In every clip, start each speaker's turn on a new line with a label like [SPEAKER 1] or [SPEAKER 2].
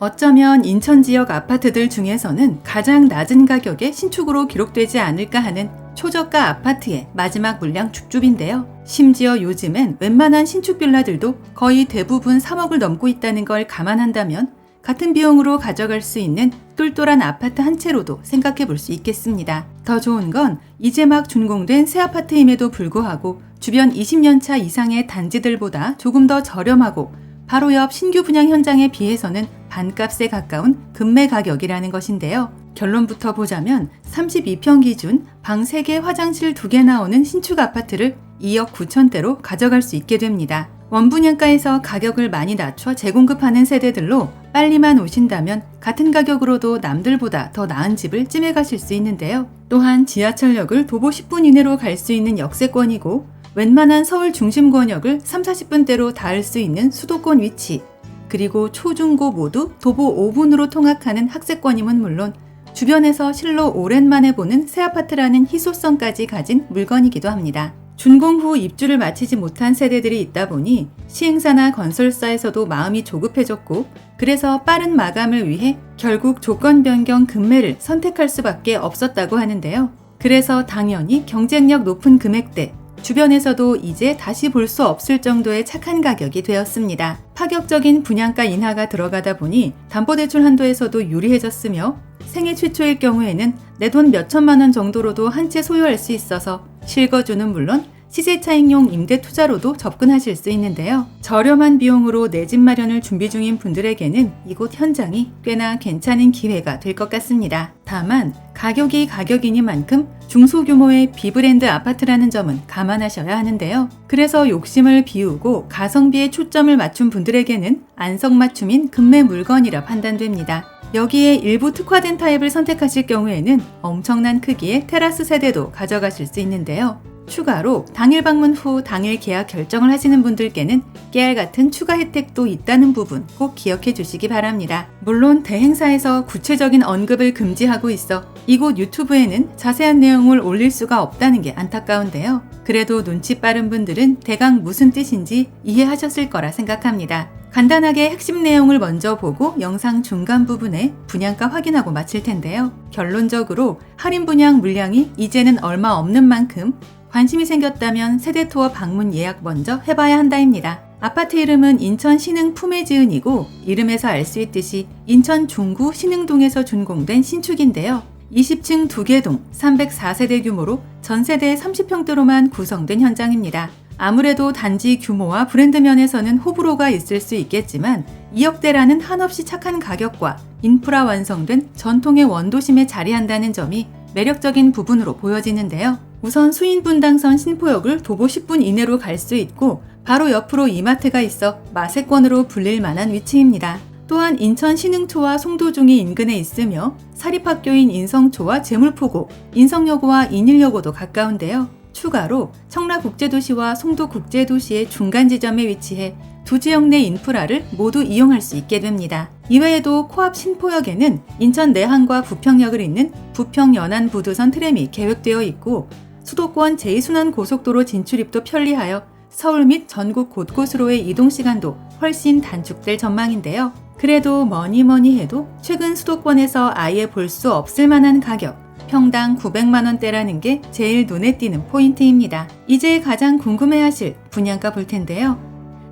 [SPEAKER 1] 어쩌면 인천 지역 아파트들 중에서는 가장 낮은 가격에 신축으로 기록되지 않을까 하는 초저가 아파트의 마지막 물량 줍줍인데요. 심지어 요즘엔 웬만한 신축 빌라들도 거의 대부분 3억을 넘고 있다는 걸 감안한다면 같은 비용으로 가져갈 수 있는 똘똘한 아파트 한 채로도 생각해 볼 수 있겠습니다. 더 좋은 건 이제 막 준공된 새 아파트임에도 불구하고 주변 20년차 이상의 단지들보다 조금 더 저렴하고 바로 옆 신규 분양 현장에 비해서는 반값에 가까운 급매 가격이라는 것인데요. 결론부터 보자면 32평 기준 방 3개 화장실 2개 나오는 신축 아파트를 2억 9천대로 가져갈 수 있게 됩니다. 원분양가에서 가격을 많이 낮춰 재공급하는 세대들로 빨리만 오신다면 같은 가격으로도 남들보다 더 나은 집을 찜해 가실 수 있는데요. 또한 지하철역을 도보 10분 이내로 갈 수 있는 역세권이고 웬만한 서울 중심 권역을 30-40분대로 닿을 수 있는 수도권 위치, 그리고 초중고 모두 도보 5분으로 통학하는 학세권임은 물론 주변에서 실로 오랜만에 보는 새 아파트라는 희소성까지 가진 물건이기도 합니다. 준공 후 입주를 마치지 못한 세대들이 있다 보니 시행사나 건설사에서도 마음이 조급해졌고 그래서 빠른 마감을 위해 결국 조건 변경 급매를 선택할 수밖에 없었다고 하는데요. 그래서 당연히 경쟁력 높은 금액대, 주변에서도 이제 다시 볼 수 없을 정도의 착한 가격이 되었습니다. 파격적인 분양가 인하가 들어가다 보니 담보대출 한도에서도 유리해졌으며 생애 최초일 경우에는 내 돈 몇천만 원 정도로도 한 채 소유할 수 있어서 실거주는 물론 시세 차익용 임대 투자로도 접근하실 수 있는데요. 저렴한 비용으로 내 집 마련을 준비 중인 분들에게는 이곳 현장이 꽤나 괜찮은 기회가 될 것 같습니다. 다만 가격이 가격이니만큼 중소규모의 B브랜드 아파트라는 점은 감안하셔야 하는데요. 그래서 욕심을 비우고 가성비에 초점을 맞춘 분들에게는 안성맞춤인 급매 물건이라 판단됩니다. 여기에 일부 특화된 타입을 선택하실 경우에는 엄청난 크기의 테라스 세대도 가져가실 수 있는데요. 추가로 당일 방문 후 당일 계약 결정을 하시는 분들께는 깨알 같은 추가 혜택도 있다는 부분 꼭 기억해 주시기 바랍니다. 물론 대행사에서 구체적인 언급을 금지하고 있어 이곳 유튜브에는 자세한 내용을 올릴 수가 없다는 게 안타까운데요. 그래도 눈치 빠른 분들은 대강 무슨 뜻인지 이해하셨을 거라 생각합니다. 간단하게 핵심 내용을 먼저 보고 영상 중간 부분에 분양가 확인하고 마칠 텐데요. 결론적으로 할인 분양 물량이 이제는 얼마 없는 만큼 관심이 생겼다면 세대투어 방문 예약 먼저 해봐야 한다입니다. 아파트 이름은 인천 신흥 품에지은이고 이름에서 알 수 있듯이 인천 중구 신흥동에서 준공된 신축인데요. 20층 2개 동 304세대 규모로 전세대 30평대로만 구성된 현장입니다. 아무래도 단지 규모와 브랜드 면에서는 호불호가 있을 수 있겠지만 2억대라는 한없이 착한 가격과 인프라 완성된 전통의 원도심에 자리한다는 점이 매력적인 부분으로 보여지는데요. 우선 수인분당선 신포역을 도보 10분 이내로 갈 수 있고 바로 옆으로 이마트가 있어 마세권으로 불릴 만한 위치입니다. 또한 인천 신흥초와 송도중이 인근에 있으며 사립학교인 인성초와 제물포고, 인성여고와 인일여고도 가까운데요. 추가로 청라국제도시와 송도국제도시의 중간 지점에 위치해 두 지역 내 인프라를 모두 이용할 수 있게 됩니다. 이외에도 코앞 신포역에는 인천 내항과 부평역을 잇는 부평연안부두선 트램이 계획되어 있고 수도권 제2순환 고속도로 진출입도 편리하여 서울 및 전국 곳곳으로의 이동시간도 훨씬 단축될 전망인데요. 그래도 뭐니 해도 최근 수도권에서 아예 볼 수 없을 만한 가격, 평당 900만원대라는 게 제일 눈에 띄는 포인트입니다. 이제 가장 궁금해하실 분양가 볼 텐데요.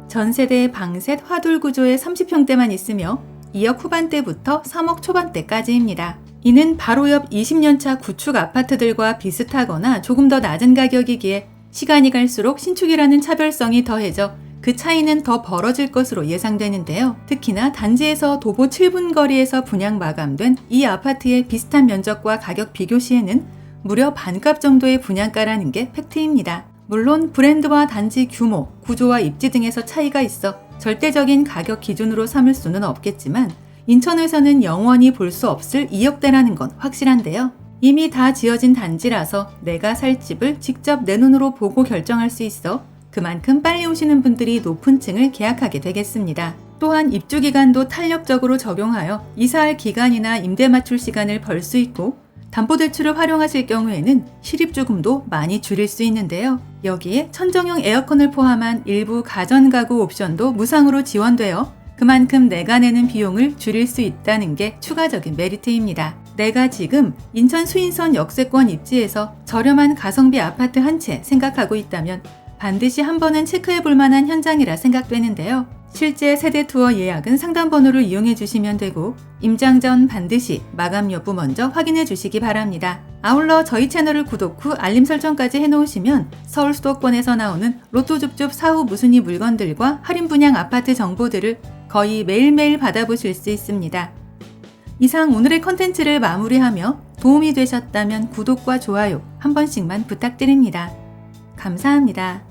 [SPEAKER 1] 전세대 방셋 화돌 구조의 30평대만 있으며 2억 후반대부터 3억 초반대까지입니다. 이는 바로 옆 20년차 구축 아파트들과 비슷하거나 조금 더 낮은 가격이기에 시간이 갈수록 신축이라는 차별성이 더해져 그 차이는 더 벌어질 것으로 예상되는데요. 특히나 단지에서 도보 7분 거리에서 분양 마감된 이 아파트의 비슷한 면적과 가격 비교 시에는 무려 반값 정도의 분양가라는 게 팩트입니다. 물론 브랜드와 단지 규모, 구조와 입지 등에서 차이가 있어 절대적인 가격 기준으로 삼을 수는 없겠지만 인천에서는 영원히 볼 수 없을 2억대라는 건 확실한데요. 이미 다 지어진 단지라서 내가 살 집을 직접 내 눈으로 보고 결정할 수 있어 그만큼 빨리 오시는 분들이 높은 층을 계약하게 되겠습니다. 또한 입주 기간도 탄력적으로 적용하여 이사할 기간이나 임대 맞출 시간을 벌 수 있고 담보대출을 활용하실 경우에는 실입주금도 많이 줄일 수 있는데요. 여기에 천정형 에어컨을 포함한 일부 가전가구 옵션도 무상으로 지원되어 그만큼 내가 내는 비용을 줄일 수 있다는 게 추가적인 메리트입니다. 내가 지금 인천 수인선 역세권 입지에서 저렴한 가성비 아파트 한 채 생각하고 있다면 반드시 한 번은 체크해 볼 만한 현장이라 생각되는데요. 실제 세대 투어 예약은 상담 번호를 이용해 주시면 되고 임장 전 반드시 마감 여부 먼저 확인해 주시기 바랍니다. 아울러 저희 채널을 구독 후 알림 설정까지 해놓으시면 서울 수도권에서 나오는 로또 줍줍 사후 무순위 물건들과 할인 분양 아파트 정보들을 거의 매일매일 받아보실 수 있습니다. 이상 오늘의 컨텐츠를 마무리하며 도움이 되셨다면 구독과 좋아요 한 번씩만 부탁드립니다. 감사합니다.